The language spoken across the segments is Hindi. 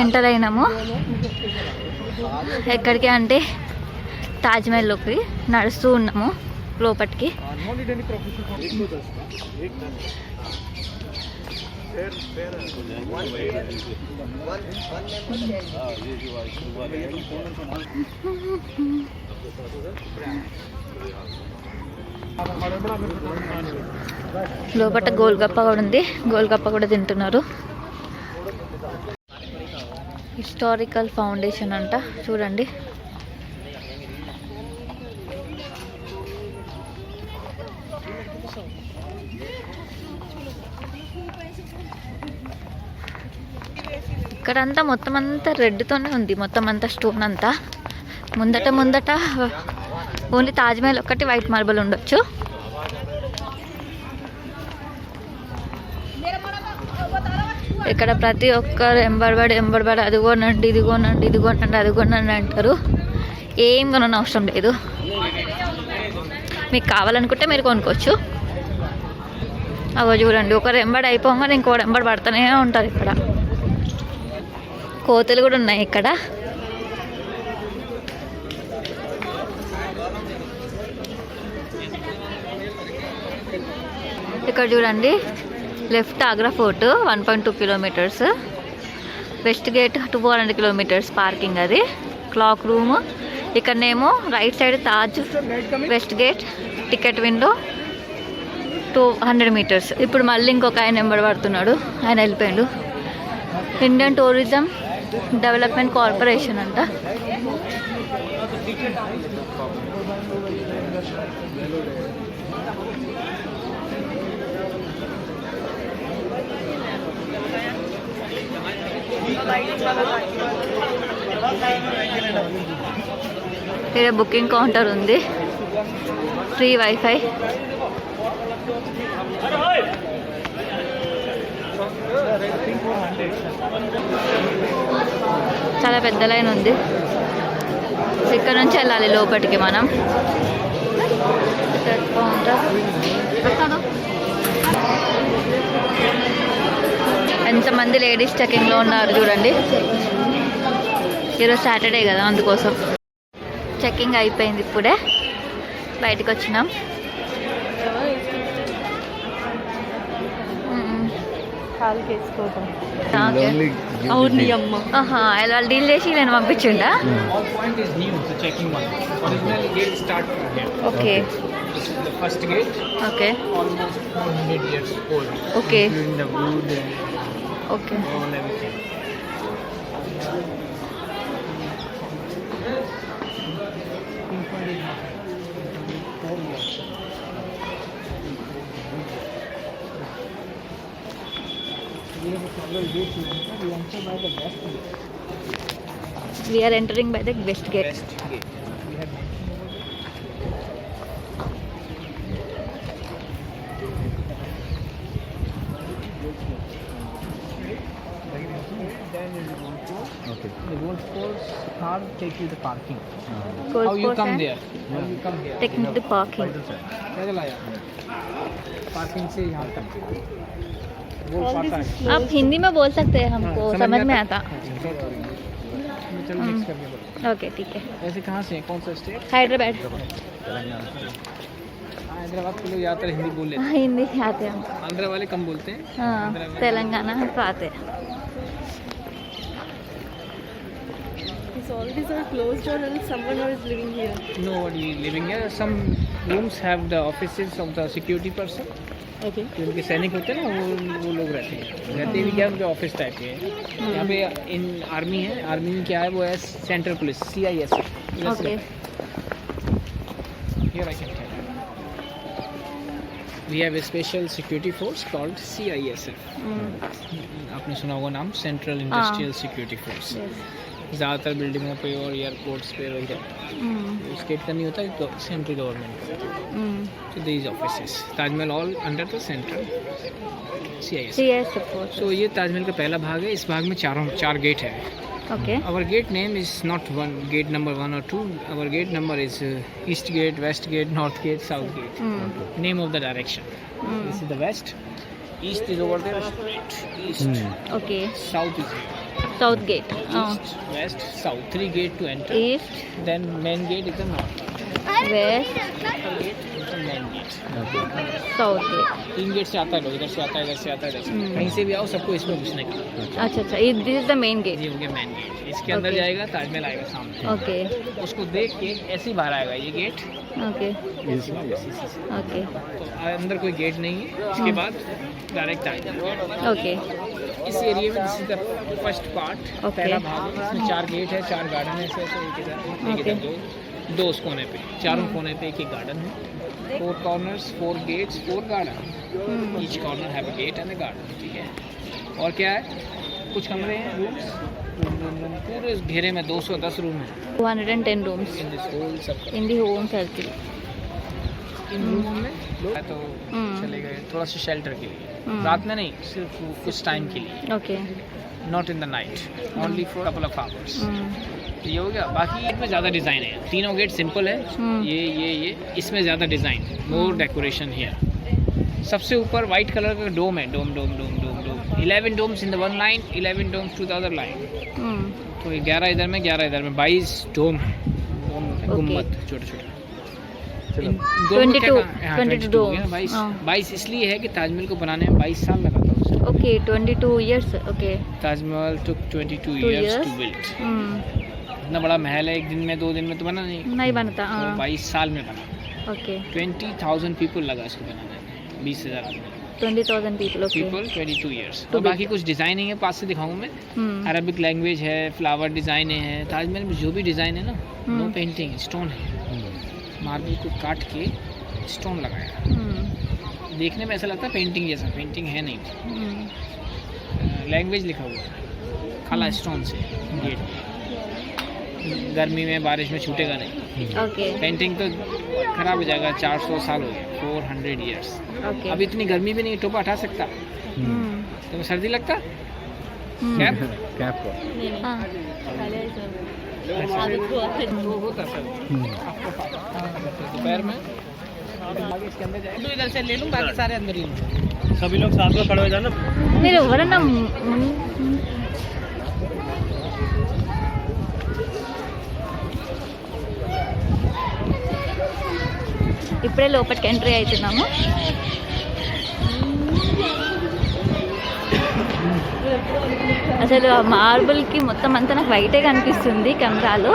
ఎంటర్ అయినాము. ఎక్కడికి అంటే తాజ్మహల్లోకి నడుస్తూ ఉన్నాము లోపటికి. లోపల గోల్గప్ప కూడా ఉంది, గోల్గప్ప కూడా తింటున్నారు. హిస్టారికల్ ఫౌండేషన్ అంట, చూడండి. ఇక్కడంతా మొత్తం అంతా రెడ్తోనే ఉంది, మొత్తం అంతా స్టోన్ అంతా. ముందట ఓన్లీ తాజ్మహల్ ఒక్కటి వైట్ మార్బల్ ఉండొచ్చు. ఇక్కడ ప్రతి ఒక్కరు ఎంబడబడి అది కొనండి, ఇది కొనండి, ఇది కొనండి, అది కొనండి అంటారు. ఏం కొనని అవసరం లేదు, మీకు కావాలనుకుంటే మీరు కొనుక్కోవచ్చు. అవో చూడండి, ఒకరు ఎంబడి అయిపోగానే ఇంకోటి ఎంబడి పడుతూనే ఉంటారు. ఇక్కడ కోతులు కూడా ఉన్నాయి ఇక్కడ. ఇక్కడ చూడండి, left Agra fort 1.2 kilometres, west gate 200 kilometres parking, అది క్లాక్ రూమ్. ఇక్కడనేమో right side Taj, west gate, ticket window 200 metres. ఇప్పుడు మళ్ళీ ఇంకొక ఆయన నెంబర్ పడుతున్నాడు, ఆయన వెళ్ళిపోయాడు. ఇండియన్ టూరిజం డెవలప్మెంట్ కార్పొరేషన్ అంట. ఇక్కడ బుకింగ్ కౌంటర్ ఉంది, ఫ్రీ వైఫై. చాలా పెద్ద లైన్ ఉంది, ఇక్కడ నుంచి వెళ్ళాలి లోపలికి మనం. ఎంతమంది లేడీస్ చెకింగ్లో ఉన్నారు చూడండి. ఈరోజు సాటర్డే కదా, అందుకోసం చెకింగ్ అయిపోయింది. ఇప్పుడే బయటకు వచ్చినాం. వాళ్ళు డీల్ చేసి నేను పంపించిండా. Okay okay okay okay. We are entering by the west gate. Okay. The golf course car take you to parking. Golf How you course come है? there? How you come here? Taking the parking. पैदल आया पार्किंग से यहाँ तक वो पता है। आप हिंदी में बोल सकते हैं, हमको समझ में आता. चलो मिक्स करके बोलो। ओके ठीक है. ऐसे कहाँ से कौन सा स्टेट? हैदराबाद. हैदराबाद के लोग ज़्यादातर हिंदी बोल लेते हाँ, हिंदी आते हैं हमको. हैं, आंध्र वाले कम बोलते हैं। हाँ, तेलंगाना तो आते हैं. It's already so closed or else someone is living here. Nobody living here. Some rooms have the offices of the security person. Okay. जो उनके सैनिक होते हैं ना, वो लोग रहते भी क्या उनके ऑफिस टाइप के हैं। यहाँ पे इन आर्मी है, आर्मी में क्या है वो है central police CIS। Okay. Here I can tell you. We have a special security force called CISF. आपने सुना होगा नाम, सेंट्रल इंडस्ट्रियल सिक्योरिटी फोर्स। ज़्यादातर बिल्डिंगों पे और एयरपोर्ट्स पे वगैरह स्टेट का नहीं होता है, तो central government. So these offices, Taj Mahal all under the central CISF। So ये ताजमहल का पहला भाग है। इस भाग में चार गेट है। Okay. Our gate name is not one gate number 1 or 2. Our gate number is East Gate, West Gate, North Gate, South Gate. Name of the direction. This is the west. East is over there, straight east. Okay. South is here. South gate. East, west, south. 3 gate to enter. East, Then main gate is the north. west, Gate is the main gate. South gate. 3 gate से आता है लोग, इधर से आता है, इधर से आता है, इधर से। कहीं से भी आओ सबको इसमें घुसने का। अच्छा अच्छा, this is the main gate. ये हो गया मेन गेट। इसके अंदर Okay. जाएगा, ताजमहल आएगा सामने। ओके उसको देख के ऐसे ही बाहर आएगा ये गेट। ओके वापस इसी से। ओके तो अंदर कोई गेट नहीं है। इसके बाद डायरेक्ट ताजमहल। ओके इस एरिया में this is the first part. Okay. पहला भाग है, इसमें 4 गेट है, 4 गार्डन है, ऐसे ऐसे एक इधर Okay. दो उस कोने पे, चारों कोने पे एक एक गार्डन है। 4 corners, 4 gates, 4 garden. Each corner have a gate and a garden. ठीक है। और क्या है? कुछ कमरे हैं, रूम्स। पूरे इस घेरे में 210 रूम है। 210 rooms इन दिस होल सब in the home circle. In room में लोग तो हम्म। चले गए थोड़ा सा शेल्टर के लिए। हम्म। रात में नहीं, सिर्फ कुछ टाइम के लिए। Okay. Not in the night, only for couple of hours. ये हो गया। बाकी इसमें ज़्यादा डिज़ाइन है। तीनों गेट सिंपल है। ये इसमें ज़्यादा डिज़ाइन, मोर डेकोरेशन हियर। सबसे ऊपर वाइट कलर का डोम है। Dome 11 domes in the one line, 11 domes to the other line. तो ये 11 इधर में, 11 इधर में, 22 डोम है। गुम्बद छोटे छोटे। 22 डोम। 22 इसलिए है कि ताजमहल को बनाने में 22 साल लगा था उसे। Okay 22 years. Okay. Taj Mahal took 22 2 years years. to build. इतना बड़ा महल है, एक दिन में 2 दिन में तो बना नहीं बनता. वो 22 साल में बना। ओके. 20,000 पीपल लगा इसको बनाने में। 20,000 आदमी 20,000 people. ओके. People 22 years. तो और बाकी कुछ डिज़ाइनिंग है, पास से दिखाऊंगा मैं। अरबिक लैंग्वेज है, फ्लावर डिज़ाइन है। ताजमहल में जो भी डिज़ाइन है ना, नो पेंटिंग, स्टोन है। मार्बल को काट के स्टोन लगाया। देखने में ऐसा लगता है पेंटिंग जैसा, पेंटिंग है नहीं। लैंग्वेज लिखा हुआ है काला स्टोन से गेट। गर्मी में बारिश में छूटेगा नहीं। ओके. पेंटिंग तो खराब हो जाएगा। 400 साल हो गए, 400 ईयर्स। ओके. अब इतनी गर्मी भी नहीं, टोपा हटा सकता। तो सर्दी लगता कैप हाँ. तो होता सर दोपहर में। आगे इसके अंदर जाए तो इधर से ले लूँ, बाकी सारे अंदर ही हैं। सभी लोग साथ में खड़े हो जाना। మీరు ఎవరన్నా ఇప్పుడే లోపలికి ఎంట్రీ అవుతున్నాము. అసలు ఆ మార్బుల్కి మొత్తం అంతా నాకు వైటే కనిపిస్తుంది కెమెరాలో.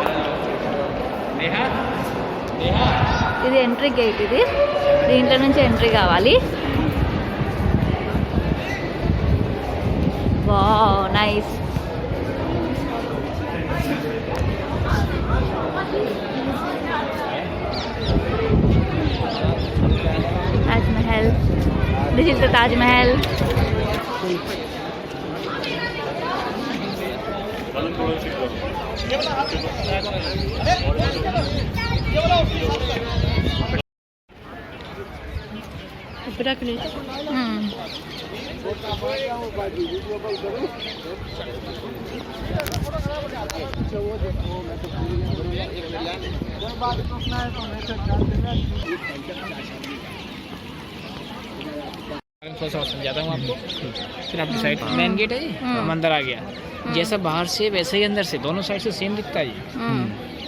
ఇది ఎంట్రీ గేట్. ఇది దీంట్లో నుంచి ఎంట్రీ కావాలి. Wow nice. Taj Mahal. This is the Taj Mahal. थोड़ा सा समझाता हूँ आपको, फिर आप डिसाइड। मेन गेट है, हम अंदर आ गया। जैसा बाहर से वैसे ही अंदर से, दोनों साइड से सेम दिखता है ये।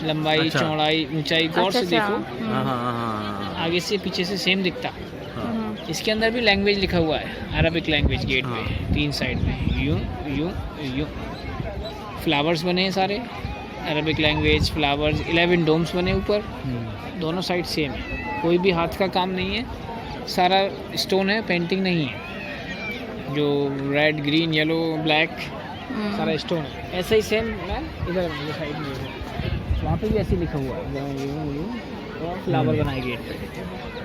लंबाई, अच्छा। चौड़ाई, ऊंचाई गौर से देखो। हाँ। आगे से पीछे से सेम दिखता। इसके अंदर भी लैंग्वेज लिखा हुआ है, अरबिक लैंग्वेज गेट पे, 3 साइड में यूं यूं यूं। फ्लावर्स बने हैं सारे, अरबिक लैंग्वेज फ्लावर्स। 11 डोम्स बने ऊपर, दोनों साइड सेम है। कोई भी हाथ का काम नहीं है, सारा स्टोन है, पेंटिंग नहीं है। जो रेड, ग्रीन, येलो, ब्लैक सारा स्टोन है। ऐसा ही सेम इधर साइड में वहाँ पे भी ऐसे लिखा हुआ है, और फ्लावर बनाए गेट पे।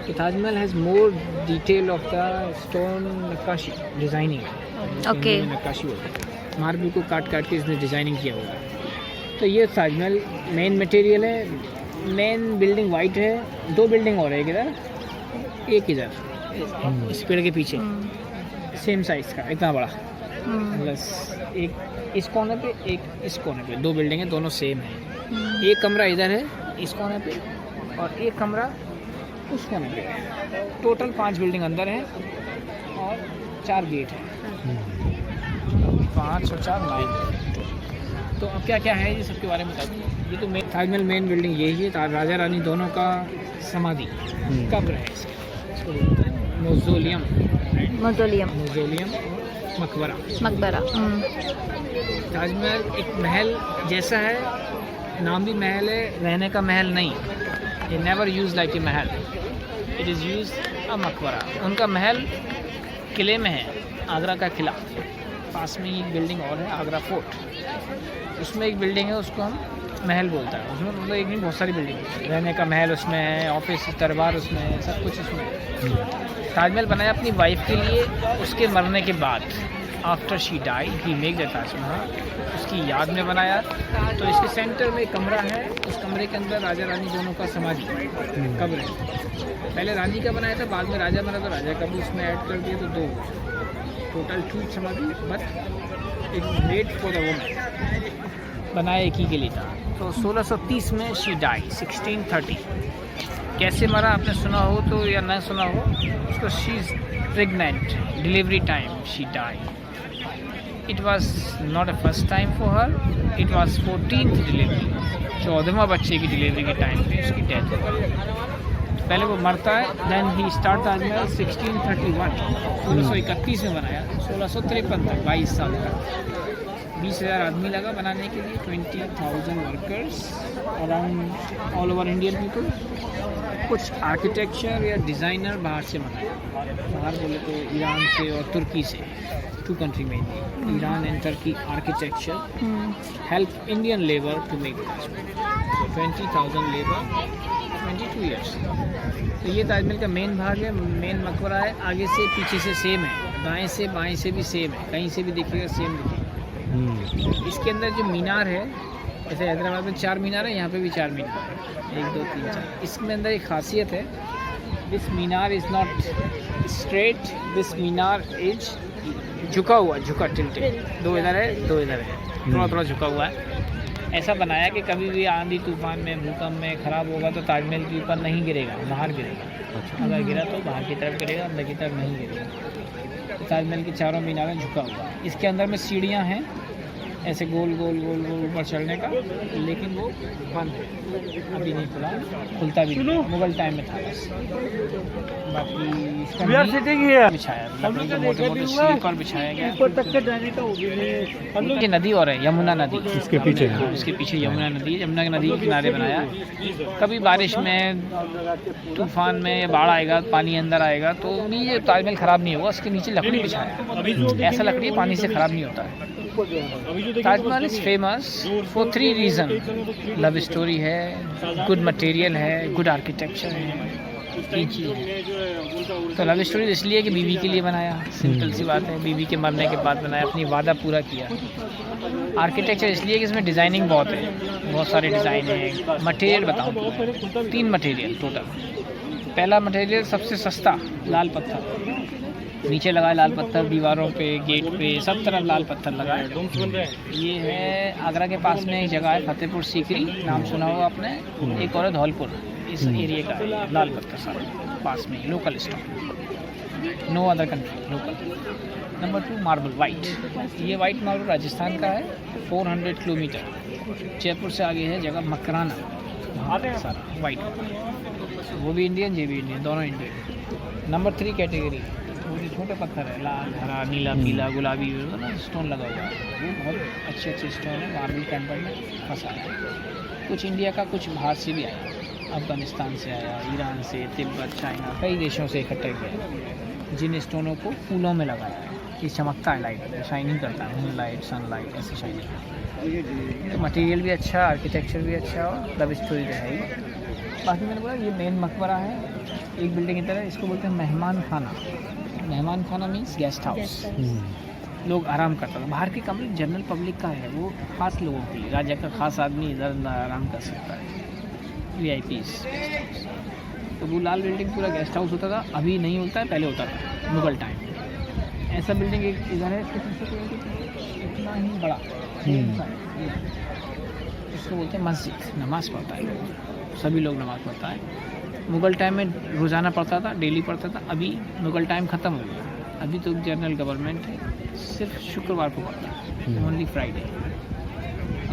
तो Taj Mahal has more detail of the stone नक्काशी, डिज़ाइनिंग। ओके. नक्काशी होती है, मार्बल को काट काट के इसने डिज़ाइनिंग किया हुआ है। तो ये ताजमहल मेन मटेरियल है। मेन बिल्डिंग वाइट है, 2 बिल्डिंग और है, इधर एक, इधर इस पेड़ के पीछे सेम साइज का इतना बड़ा। बस एक इस कोने पे, एक इस कोने पे, 2 बिल्डिंग है, दोनों सेम है। एक कमरा इधर है इस कोने पे, और एक कमरा उस कोने पे। टोटल 5 बिल्डिंग अंदर है और 4 गेट है। 5 और 4 9। तो अब क्या क्या है ये सबके बारे में बता दूँ। ये तो ताजमहल मेन बिल्डिंग यही है, राजा रानी दोनों का समाधि कब्र है इसको बोलते हैं मौजोलियम, मौजोलियम मकबरा। मकबरा। ताजमहल एक महल जैसा है, नाम भी महल है, रहने का महल नहीं। ये never use like a Mahal, it is use a मकबरा। उनका महल किले में है, आगरा का किला, पास में ही एक बिल्डिंग और है आगरा फोर्ट, उसमें एक बिल्डिंग है उसको हम महल बोलता है। उसमें मतलब एक नहीं बहुत सारी बिल्डिंग है, रहने का महल उसमें है, ऑफिस दरबार उसमें है, सब कुछ उसमें है। ताजमहल बनाया अपनी वाइफ के लिए, उसके मरने के बाद, after she die he make the Taj Mahal, उसकी याद में बनाया। तो इसके सेंटर में कमरा है, उस कमरे के अंदर राजा रानी दोनों का समाधि कब्र है। पहले रानी का बनाया था, बाद में राजा बना तो राजा का भी उसमें ऐड कर दिया, तो 2 टोटल 2 समाधि, but it made for the woman, बनाया एक ही के लिए था। तो 1630 में शी डाई, 1630। कैसे मरा आपने सुना हो तो या ना सुना हो, उसको she is pregnant, delivery time she die. It was not a first time for her, it was 14th delivery, 14वां बच्चे की डिलीवरी के टाइम पे उसकी डेथ हो गई। पहले वो मरता है, देन ही स्टार्ट ताजमहल 1631, 1631 में बनाया, 1653 तक 22 साल तक। 20,000 आदमी लगा बनाने के लिए, 20,000 workers around all over Indian people. कुछ आर्किटेक्चर या डिज़ाइनर बाहर से बनाए, बाहर बोले तो ईरान से और तुर्की से, 2 कंट्री में, Iran and Turki architecture help Indian labour to make Taj Mahal. 20,000 labour, 22 years. तो ये ताजमहल का मेन भाग है, मेन मकबरा है, आगे से पीछे से सेम है, दाएं से बाएं से भी सेम है, कहीं से भी देखिएगा सेम दिखेगा। इसके अंदर जो मीनार है, जैसे हैदराबाद में 4 मीनार है, यहाँ पे भी 4 मीनार है, 1 2 3 4। इसके अंदर एक खासियत है, this Minar is not straight, this Minar is झुका हुआ, झुका टिल्टेड, 2 इधर है 2 इधर है, थोड़ा थोड़ा झुका हुआ है। ऐसा बनाया कि कभी भी आंधी तूफान में, भूकंप में ख़राब होगा तो ताजमहल के ऊपर नहीं गिरेगा, बाहर गिरेगा। अगर गिरा तो बाहर की तरफ गिरेगा, अंदर की तरफ नहीं गिरेगा। ताजमहल की चारों मीनारें झुका हुआ। इसके अंदर में सीढ़ियाँ हैं, ऐसे गोल गोल गोल गोल ऊपर चढ़ने का, लेकिन वो बंद है, अभी नहीं खुला, खुलता भी नहीं, मुगल टाइम में था बस। बाकी इसका बिछाया, लकड़ी के मोटे मोटे स्लीपर बिछाया गया। ये नदी और है, यमुना नदी, इसके पीछे, इसके पीछे यमुना नदी है, यमुना नदी के किनारे बनाया। कभी बारिश में, तूफान में या बाढ़ आएगा, पानी अंदर आएगा तो भी ये ताजमहल ख़राब नहीं होगा। उसके नीचे लकड़ी बिछाया, ऐसा लकड़ी पानी से ख़राब नहीं होता है। Taj Mahal is famous for 3 reason, love story है, गुड मटेरियल है, गुड आर्किटेक्चर है, 3 चीज़ है। तो लव स्टोरी इसलिए कि बीवी के लिए बनाया, सिंपल सी बात है, बीवी के मरने के बाद बनाया, अपनी वादा पूरा किया। आर्किटेक्चर इसलिए कि इसमें डिज़ाइनिंग बहुत है, बहुत सारे डिज़ाइन है। मटेरियल बताऊँ, 3 मटेरियल टोटल। पहला मटेरियल सबसे सस्ता, लाल पत्थर, नीचे लगाए लाल पत्थर, दीवारों पे, गेट पे, सब तरफ लाल पत्थर लगाए। ये है आगरा के पास में एक जगह है, फतेहपुर सीकरी, नाम सुना होगा आपने, एक और है धौलपुर, इस एरिया का है, लाल पत्थर सारा पास में, local stock, no other country, local. Number 2 marble white, ये वाइट मार्बल राजस्थान का है, 400 किलोमीटर, जयपुर से आगे है जगह मकराना, सारा वाइट, वो भी इंडियन, ये भी इंडियन, दोनों इंडियन। नंबर 3 कैटेगरी, वो जो छोटे पत्थर है, लाल, हरा, नीला, पीला, गुलाबी, ना स्टोन लगा हुआ है, वो बहुत अच्छे अच्छे स्टोन है, मार्बल टेम्पल में फंसा है। कुछ इंडिया का, कुछ बाहर से भी आया, अफगानिस्तान से आया, ईरान से, तिब्बत, चाइना, कई देशों से इकट्ठे किया, जिन स्टोनों को फूलों में लगाया है, ये चमकता है, लाइट शाइनिंग करता है, मून लाइट, सनलाइट, ऐसे शाइनिंग। तो मटेरियल भी अच्छा, आर्किटेक्चर भी अच्छा, और लव स्टोरी है ही। बाकी मैंने बोला ये मेन मकबरा है, एक बिल्डिंग की तरह, इसको बोलते हैं मेहमान खाना। मेहमान खाना मीन्स गेस्ट हाउस, लोग आराम करता था। बाहर के कमरे जनरल पब्लिक का है, वो खास लोगों के लिए, राजा का खास आदमी इधर अंदर आराम कर सकता है, VIPs। तो वो लाल बिल्डिंग पूरा गेस्ट हाउस होता था, अभी नहीं होता है, पहले होता था मुगल टाइम। ऐसा बिल्डिंग एक इधर है, इतना ही बड़ा, इसको बोलते हैं मस्जिद, नमाज़ पढ़ता है, सभी लोग नमाज़ पढ़ता है। मुगल टाइम में रोज़ाना पढ़ता था, डेली पढ़ता था, अभी मुगल टाइम ख़त्म हो गया, अभी तो जनरल गवर्नमेंट है, सिर्फ शुक्रवार को पढ़ता है, ओनली फ्राइडे।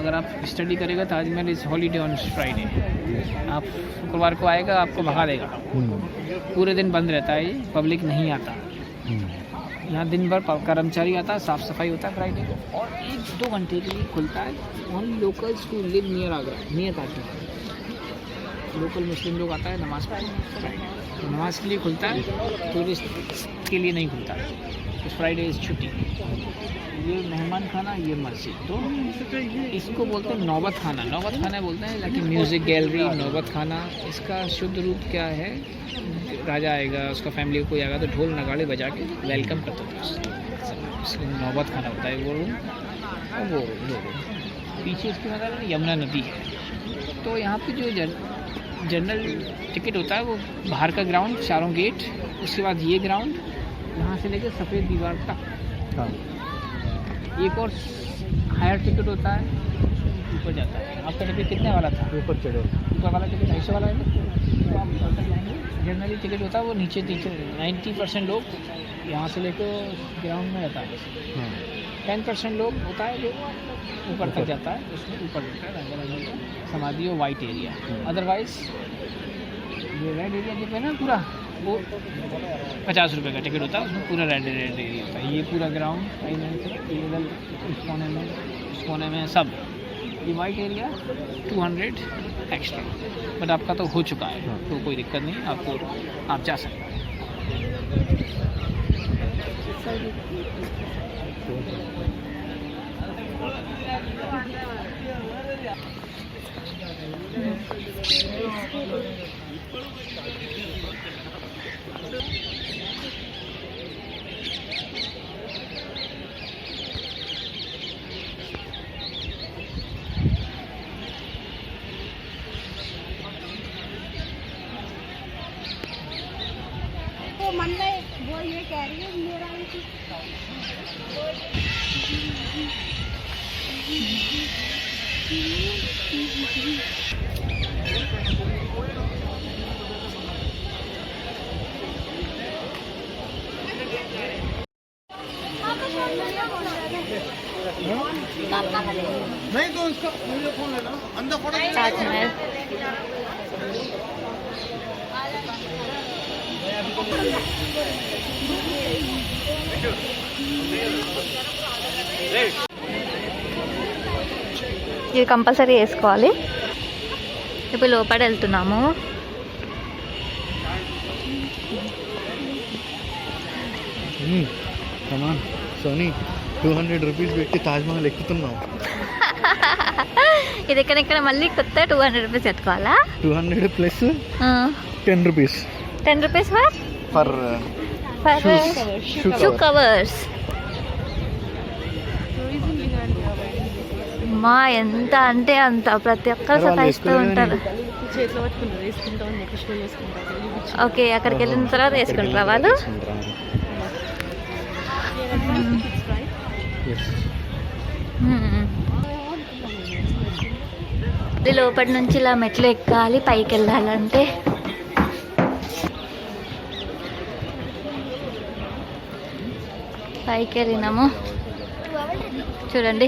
अगर आप स्टडी करेगा Taj Mahal is holiday on Friday, आप शुक्रवार को आएगा आपको भगा देगा, पूरे दिन बंद रहता है, ये पब्लिक नहीं आता। यहाँ दिन भर कर्मचारी आता है, साफ़ सफाई होता है फ्राइडे को, और 1-2 घंटे के लिए खुलता है। Only locals who live near Agra, near Taj Mahal, local Muslim लोग आता है नमाज़ पढ़ने फ्राइडे, तो नमाज के लिए खुलता है, टूरिस्ट के लिए नहीं खुलता है। तो फ्राइडे इज़ छुट्टी। ये मेहमान खाना, ये मस्जिद, तो इसको बोलते हैं नौबत खाना। नौबत खाना बोलते हैं, लेकिन म्यूज़िक गैलरी नौबत खाना, इसका शुद्ध रूप क्या है? राजा आएगा, उसका फैमिली कोई आएगा तो ढोल नगाड़े बजा के वेलकम करते थे, इसलिए नौबत खाना होता है। वो रूम और वो रूम पीछे इसके मतलब यमुना नदी है। तो यहाँ पे जो जनरल टिकट होता है वो बाहर का ग्राउंड, चारों गेट, उसके बाद ये ग्राउंड, यहाँ से लेकर सफ़ेद दीवार तक। हाँ। एक और हायर टिकट होता है, ऊपर जाता है। आपका टिकट कितने वाला था? ऊपर चढ़े। ऊपर वाला टिकट 250 वाला है ना, तो आप ऊपर तक जाएंगे। जनरली टिकट होता है वो नीचे 90% लोग यहाँ से लेकर ग्राउंड में रहता है। हाँ। 10% लोग होता है जो ऊपर तक जाता है, उसमें ऊपर रहता है रंगा का समाधि और वाइट एरिया। अदरवाइज ये रेड एरिया जो है ना पूरा, वो 50 रुपये का टिकट होता है, उसमें पूरा रेड एरिया होता है। ये पूरा ग्राउंड इस कोने में सब, ये वाइट एरिया 200 एक्स्ट्रा, बट आपका तो हो चुका है, तो कोई दिक्कत नहीं, आप जा सकते हैं। तो मन में वो ये कह रही है मेरा नहीं तो उसका मुझे फोन लेना अंदर फोटो ताजमहल। ఇది కంపల్సరీ వేసుకోవాలి. ఇప్పుడు లోపల వెళ్తున్నాము. కమాన్ సోనీ 200 రూపీస్ పెట్టి తాజ్మహల్ ఎక్కుతున్నాం. ఇది ఎక్కడెక్కడ మళ్ళీ కొత్త 200 రూపీస్ ఎత్తుకోవాలా? 200 plus 10 rupees. 10 rupees for shoe covers. మా ఎంత అంటే అంత, ప్రతి ఒక్కరు సతాయిస్తూ ఉంటారు. చేతిలో పట్టుకుంటారు, వేసుకుంటాం, నెక్స్ట్ వేసుకుంటారు. ఓకే, అక్కడికి వెళ్ళిన తర్వాత వేసుకుంటారా వాళ్ళు? లోపటి నుంచి ఇలా మెట్లు ఎక్కాలి పైకి వెళ్ళాలంటే. పైకి వెళ్ళినాము చూడండి.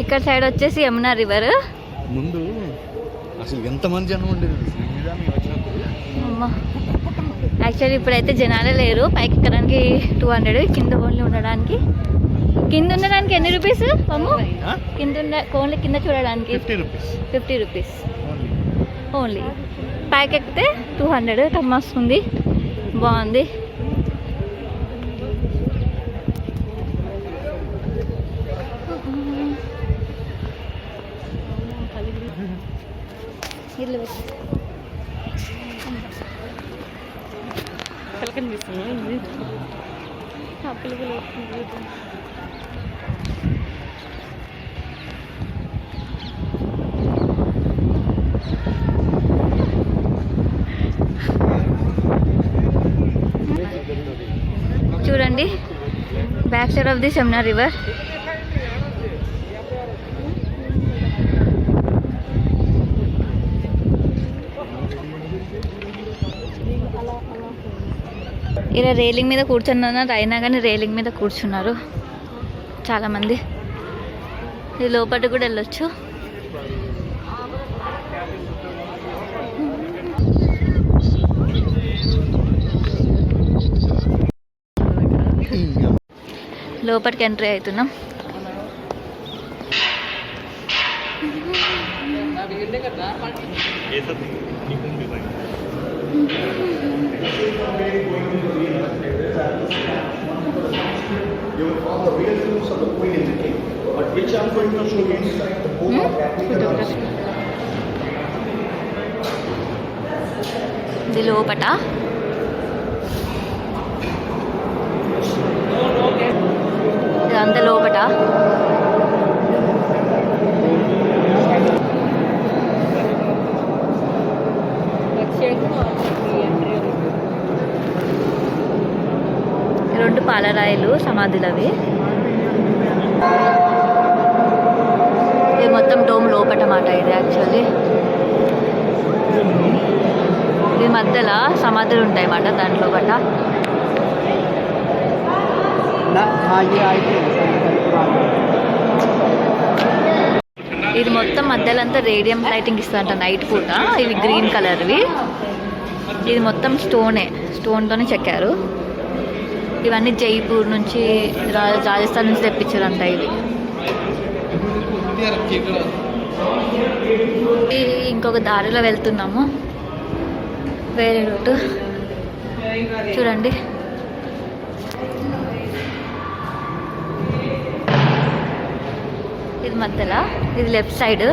ఇక్కడ సైడ్ వచ్చేసి యమునా రివర్. ముందు అసలు ఎంతమంది జనం ఉండేది యాక్చువల్లీ ఇప్పుడైతే జనాలే లేరు. పైకి ఎక్కడానికి 200, కింద ఓన్లీ ఉండడానికి. కింద ఉండడానికి ఎన్ని రూపీస్ అమ్ము? ఓన్లీ కింద చూడడానికి 50 రూపీస్ ఓన్లీ. పైకి ఎక్కితే 200. టమ్మస్ ఉంది, బాగుంది. ఇల్లు కనిపిస్తుంది. చూడండి back side of the Yamuna river. ఇలా రేలింగ్ మీద కూర్చున్నారు, అయినా కానీ రేలింగ్ మీద కూర్చున్నారు చాలామంది. ఇది లోపల కూడా వెళ్ళొచ్చు. లోపలికి ఎంట్రీ అవుతున్నాం. ఇది లోపట. ఇదంతా లోపట. రెండు పాలరాయిలు సమాధులు అవి. ఇది మొత్తం డోమ్ లోపట మాట. ఇది యాక్చువల్లీ ఇది మధ్యలో సమాధులు ఉంటాయి అన్నమాట దాంట్లో పట. ఇది మొత్తం మధ్యలో అంతా రేడియం లైటింగ్ ఇస్తుందంట నైట్ పూట. ఇవి గ్రీన్ కలర్వి. ఇది మొత్తం స్టోన్తోనే చెక్కారు. ఇవన్నీ జైపూర్ నుంచి రాజస్థాన్ నుంచి తెప్పించారంట ఇవి. ఇంకొక దారిలో వెళ్తున్నాము, వేరే రూటు. చూడండి ఇది మధ్యలో, ఇది లెఫ్ట్ సైడ్.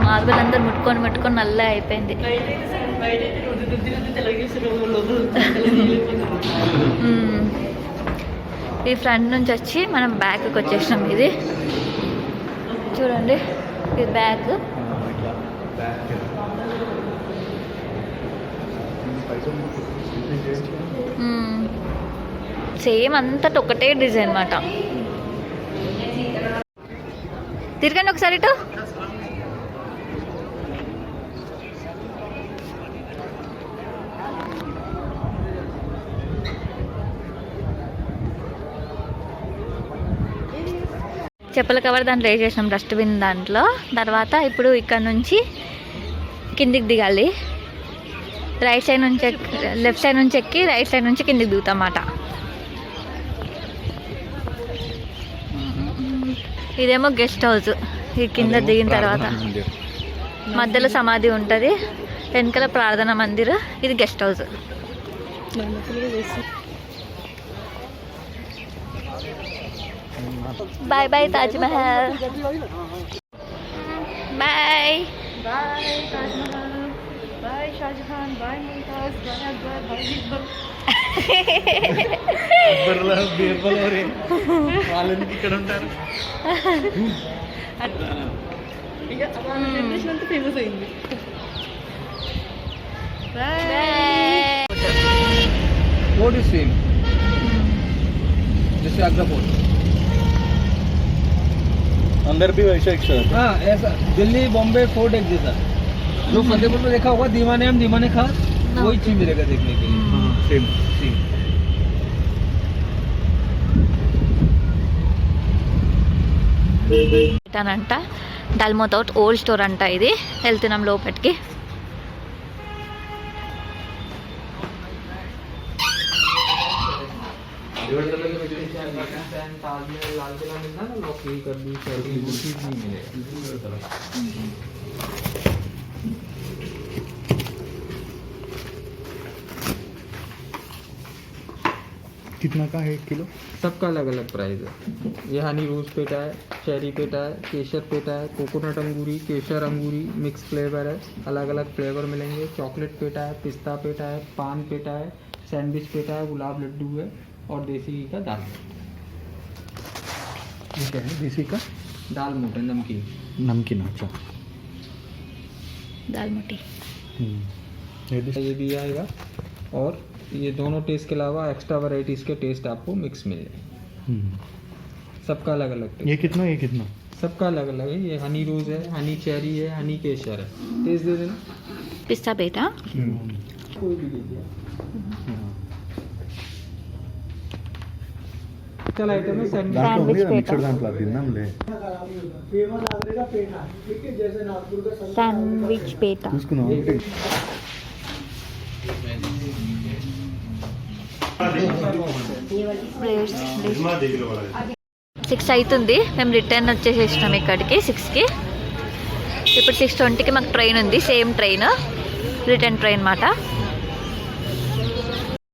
మార్బుల్ అందరు ముట్టుకొని నల్ల అయిపోయింది. ఈ ఫ్రంట్ నుంచి వచ్చి మనం బ్యాక్కి వచ్చేసినాం. ఇది చూడండి, ఇది బ్యాక్. సేమ్ అంతటి ఒకటే డిజైన్ అన్నమాట. తిరగండి ఒకసారి ఇటు. చెప్పుల కవర్ దాంట్లో వేసేసినాం, డస్ట్బిన్ దాంట్లో. తర్వాత ఇప్పుడు ఇక్కడ నుంచి కిందికి దిగాలి. రైట్ సైడ్ నుంచి లెఫ్ట్ సైడ్ నుంచి ఎక్కి రైట్ సైడ్ నుంచి కిందికి దిగుతామాట. ఇదేమో గెస్ట్ హౌస్. ఈ కింద దిగిన తర్వాత మధ్యలో సమాధి ఉంటుంది, వెనకాల ప్రార్థనా మందిర్. ఇది guest house. Bye bye Taj Mahal. Bye bye Taj Mahal. Bye Shahjahan. Bye Mumtaz. Bye Akbar. Bye Birbal. Birbal వాళ్ళకి ఇక్కడ ఉంటారు. ఫేమస్ అయింది. What is same? जैसे आगरा फोर्ट. अंदर भी वैसा एक सर. हाँ ऐसा दिल्ली बॉम्बे फोर्ट एक जैसा. जो फतेहपुर में देखा होगा दीवाने खां, वही चीज मिलेगा देखने के लिए. Same same. అంట డల్మోతౌట్ ఓల్డ్ స్టోర్ అంట. ఇది వెళ్తున్నాం లోపలికి. कितना का है 1 किलो? सबका अलग अलग प्राइस है. ये हनी रोज पेटा है, चेरी पेटा है, केसर पेटा है, कोकोनट अंगूरी, केसर अंगूरी, मिक्स फ्लेवर है. अलग अलग फ्लेवर मिलेंगे. चॉकलेट पेटा है, पिस्ता पेटा है, पान पेटा है, सैंडविच पेटा है, गुलाब लड्डू है और देसी घी का दाल. ये क्या है देसी का? दाल मोटे नमकीन. नमकीन. अच्छा दाल मोटी. ये भी आएगा और ये दोनों टेस्ट के अलावा एक्स्ट्रा वैरायटीज़ के टेस्ट आपको मिक्स मिले। सबका अलग अलग टेस्ट, ये कितना सबका अलग अलग है। ये हनी रोज़ है, हनी चेरी है, हनी केसर है। टेस्ट दे देना, पिस्ता बेटा कोई भी लीजिए। चल आइटम है Sandwich మిక్సర్ దాంట్లో తిందాం లే శాండ్విచ్ పేట చూసుకున్నాం ఒకటి సిక్స్ అవుతుంది. మేము రిటర్న్ వచ్చేసేసినాం ఇక్కడికి 6కి. ఇప్పుడు 6:20కి మాకు ట్రైన్ ఉంది, సేమ్ ట్రైన్, రిటర్న్ ట్రైన్ అన్నమాట.